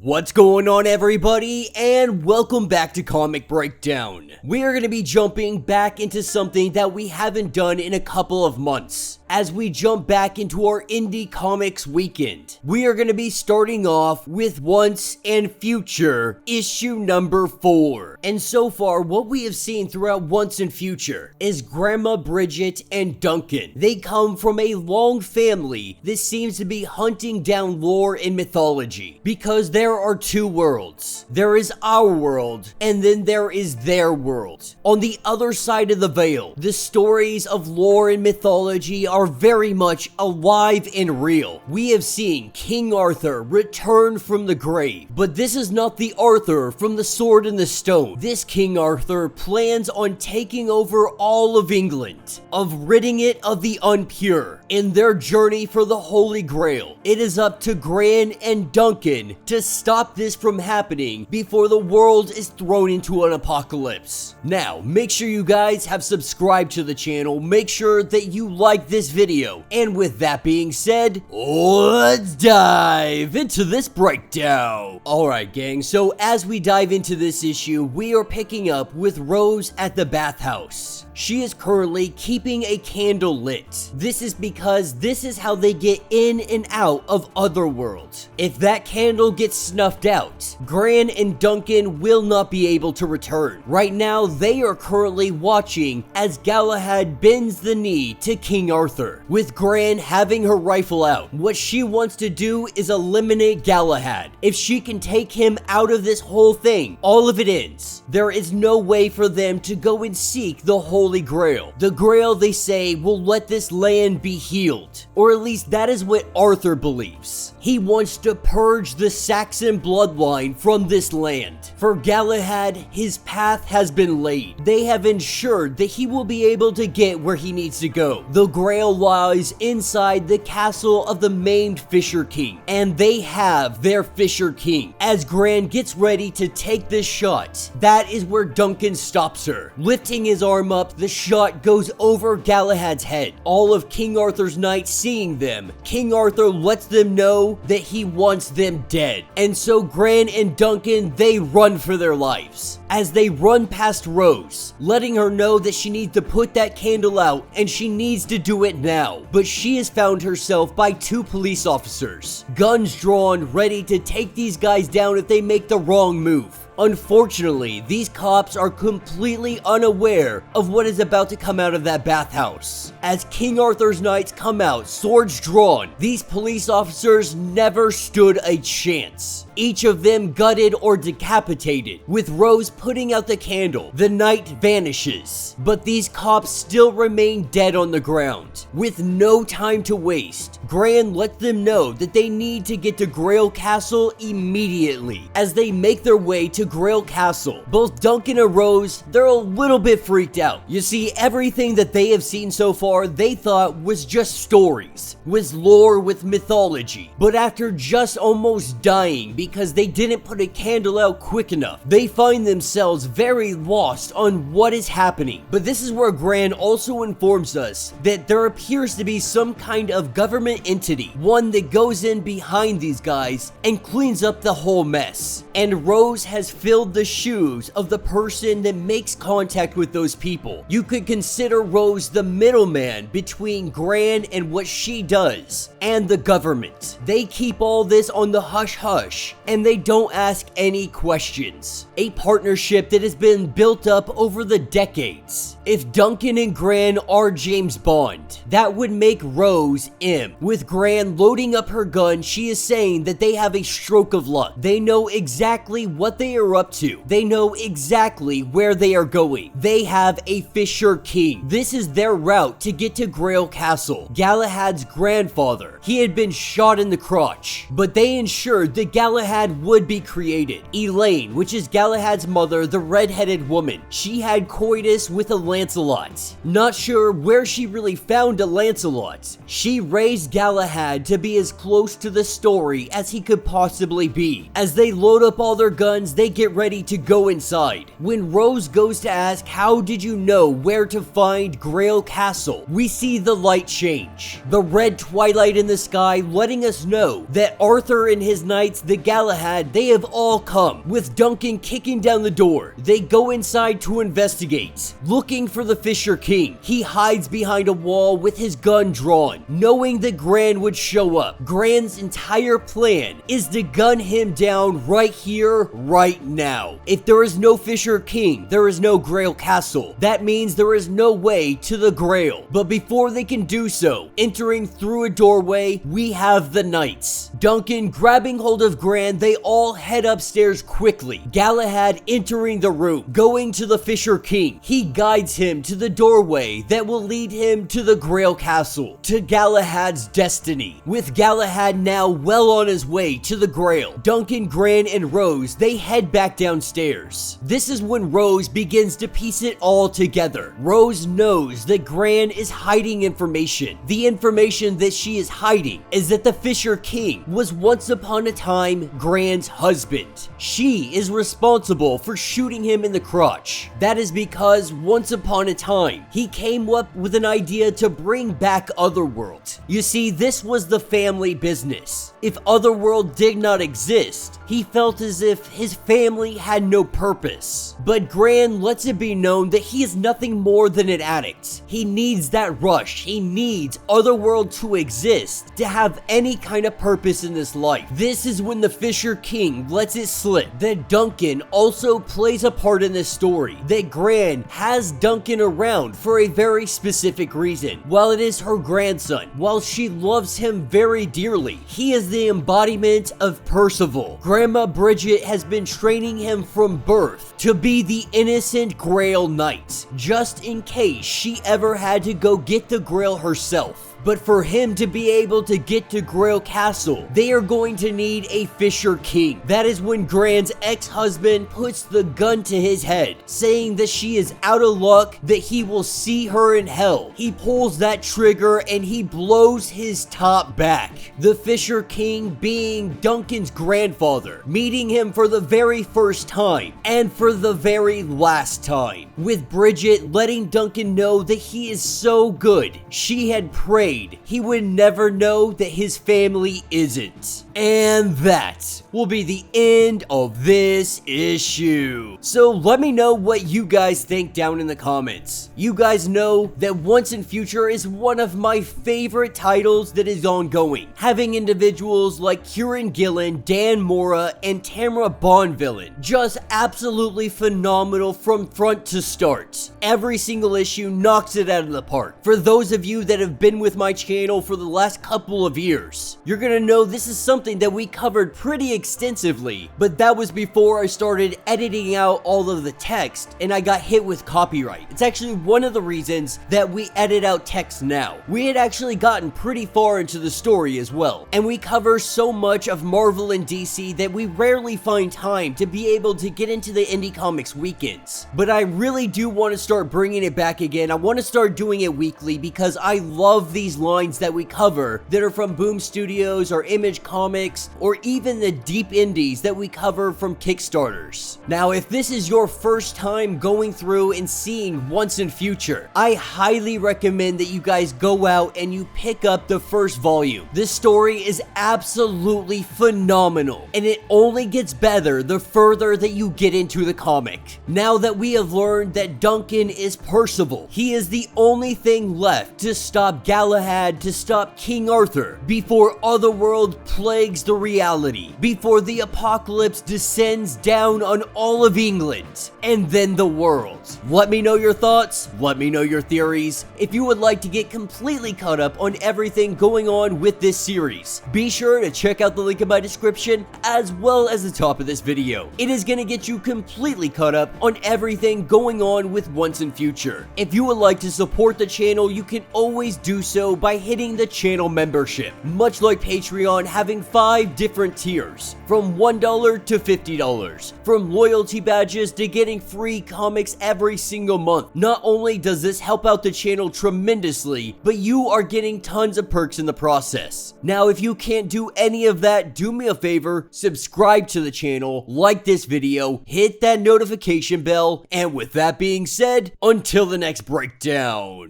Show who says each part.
Speaker 1: What's going on, everybody, and welcome back to Comic Breakdown. We are going to be jumping back into something that we haven't done in a couple of months. As we jump back into our indie comics weekend, we are going to be starting off with Once and Future issue number 4. And so far, what we have seen throughout Once and Future is Grandma Bridget and Duncan. They come from a long family that seems to be hunting down lore and mythology, because there are two worlds. There is our world, and then there is their world. On the other side of the veil, the stories of lore and mythology are very much alive and real. We have seen King Arthur return from the grave, but this is not the Arthur from the Sword and the Stone. This King Arthur plans on taking over all of England, of ridding it of the impure. In their journey for the Holy Grail, it is up to Gran and Duncan to stop this from happening before the world is thrown into an apocalypse. Now, make sure you guys have subscribed to the channel, make sure that you like this video, and with that being said, let's dive into this breakdown. Alright gang, so as we dive into this issue, we are picking up with Rose at the bathhouse. She is currently keeping a candle lit. This is because this is how they get in and out of other worlds. If that candle gets snuffed out, Gran and Duncan will not be able to return. Right now, they are currently watching as Galahad bends the knee to King Arthur, with Gran having her rifle out. What she wants to do is eliminate Galahad. If she can take him out of this whole thing, all of it ends. There is no way for them to go and seek the Holy Grail. The Grail, they say, will let this land be healed. Or at least that is what Arthur believes. He wants to purge the Saxon bloodline from this land. For Galahad, his path has been laid. They have ensured that he will be able to get where he needs to go. The Grail lies inside the castle of the maimed Fisher King, and they have their Fisher King. As Gran gets ready to take this shot, that is where Duncan stops her. Lifting his arm up, the shot goes over Galahad's head. All of King Arthur's knights seeing them, King Arthur lets them know that he wants them dead. And so Gran and Duncan, they run for their lives. As they run past Rose, letting her know that she needs to put that candle out and she needs to do it now. But she has found herself by two police officers, guns drawn, ready to take these guys down if they make the wrong move. Unfortunately, these cops are completely unaware of what is about to come out of that bathhouse. As King Arthur's knights come out, swords drawn, these police officers never stood a chance. Each of them gutted or decapitated. With Rose putting out the candle, the knight vanishes, but these cops still remain dead on the ground. With no time to waste, Gran lets them know that they need to get to Grail Castle immediately. As they make their way to Grail Castle, both Duncan and Rose, they're a little bit freaked out. You see, everything that they have seen so far, they thought was just stories, was lore with mythology. But after just almost dying because they didn't put a candle out quick enough, they find themselves very lost on what is happening. But this is where Gran also informs us that there appears to be some kind of government entity, one that goes in behind these guys and cleans up the whole mess. And Rose has filled the shoes of the person that makes contact with those people. You could consider Rose the middleman between Gran and what she does and the government. They keep all this on the hush-hush, and they don't ask any questions. A partnership that has been built up over the decades. If Duncan and Gran are James Bond, that would make Rose M. With Gran loading up her gun, she is saying that they have a stroke of luck. They know exactly what they are up to. They know exactly where they are going. They have a Fisher King. This is their route to get to Grail Castle. Galahad's grandfather, he had been shot in the crotch, but they ensured that Galahad would be created. Elaine, which is Galahad's mother, the red-headed woman, she had coitus with a Lancelot. Not sure where she really found a Lancelot. She raised Galahad to be as close to the story as he could possibly be. As they load up all their guns, they get ready to go inside. When Rose goes to ask, how did you know where to find Grail Castle, we see the light change. The red twilight in the sky letting us know that Arthur and his knights, the Galahad, they have all come. With Duncan kicking down the door, they go inside to investigate, looking for the Fisher King. He hides behind a wall with his gun drawn, knowing that Gran would show up. Gran's entire plan is to gun him down right here, right now. If there is no Fisher King, there is no Grail Castle. That means there is no way to the Grail. But before they can do so, entering through a doorway, we have the knights. Duncan grabbing hold of Gran, they all head upstairs quickly. Galahad entering the room, going to the Fisher King. He guides him to the doorway that will lead him to the Grail Castle, to Galahad's destiny. With Galahad now well on his way to the Grail, Duncan, Gran, and Rose, they head back downstairs. This is when Rose begins to piece it all together. Rose knows that Gran is hiding information. The information that she is hiding is that the Fisher King was once upon a time Gran's husband. She is responsible for shooting him in the crotch. That is because once upon a time, he came up with an idea to bring back Otherworld. You see, this was the family business. If Otherworld did not exist, he felt as if his family had no purpose. But Gran lets it be known that he is nothing more than an addict. He needs that rush. He needs Otherworld to exist to have any kind of purpose in this life. This is when the Fisher King lets it slip that Duncan also plays a part in this story. That Gran has Duncan around for a very specific reason. While it is her grandson, while she loves him very dearly, he is the embodiment of Percival. Grandma Bridget has been training him from birth to be the innocent Grail Knight, just in case she ever had to go get the Grail herself. But for him to be able to get to Grail Castle, they are going to need a Fisher King. That is when Gran's ex-husband puts the gun to his head, saying that she is out of luck, that he will see her in hell. He pulls that trigger and he blows his top back. The Fisher King being Duncan's grandfather, meeting him for the very first time and for the very last time. With Bridget letting Duncan know that he is so good, she had prayed he would never know that his family isn't. And that will be the end of this issue. So let me know what you guys think down in the comments. You guys know that Once and Future is one of my favorite titles that is ongoing, having individuals like Kieran Gillen, Dan Mora, and Tamara Bonvillain just absolutely phenomenal from front to start. Every single issue knocks it out of the park. For those of you that have been with my channel for the last couple of years, you're gonna know this is something that we covered pretty extensively, but that was before I started editing out all of the text and I got hit with copyright. It's actually one of the reasons that we edit out text now. We had actually gotten pretty far into the story as well, and we cover so much of Marvel and DC that we rarely find time to be able to get into the indie comics weekends. But I really do want to start bringing it back again. I want to start doing it weekly because I love these lines that we cover that are from Boom Studios or Image Comics, or even the deep indies that we cover from Kickstarters. Now, if this is your first time going through and seeing Once and Future, I highly recommend that you guys go out and you pick up the first volume. This story is absolutely phenomenal, and it only gets better the further that you get into the comic. Now that we have learned that Duncan is Percival, he is the only thing left to stop Galahad, to stop King Arthur, before Otherworld plagues the reality, before the apocalypse descends down on all of England, and then the world. Let me know your thoughts, let me know your theories. If you would like to get completely caught up on everything going on with this series, be sure to check out the link in my description as well as the top of this video. It is going to get you completely caught up on everything going on with Once and Future. If you would like to support the channel, you can always do so so by hitting the channel membership, much like Patreon having 5 different tiers, from $1 to $50, from loyalty badges to getting free comics every single month. Not only does this help out the channel tremendously, but you are getting tons of perks in the process. Now, if you can't do any of that, do me a favor, subscribe to the channel, like this video, hit that notification bell, and with that being said, until the next breakdown.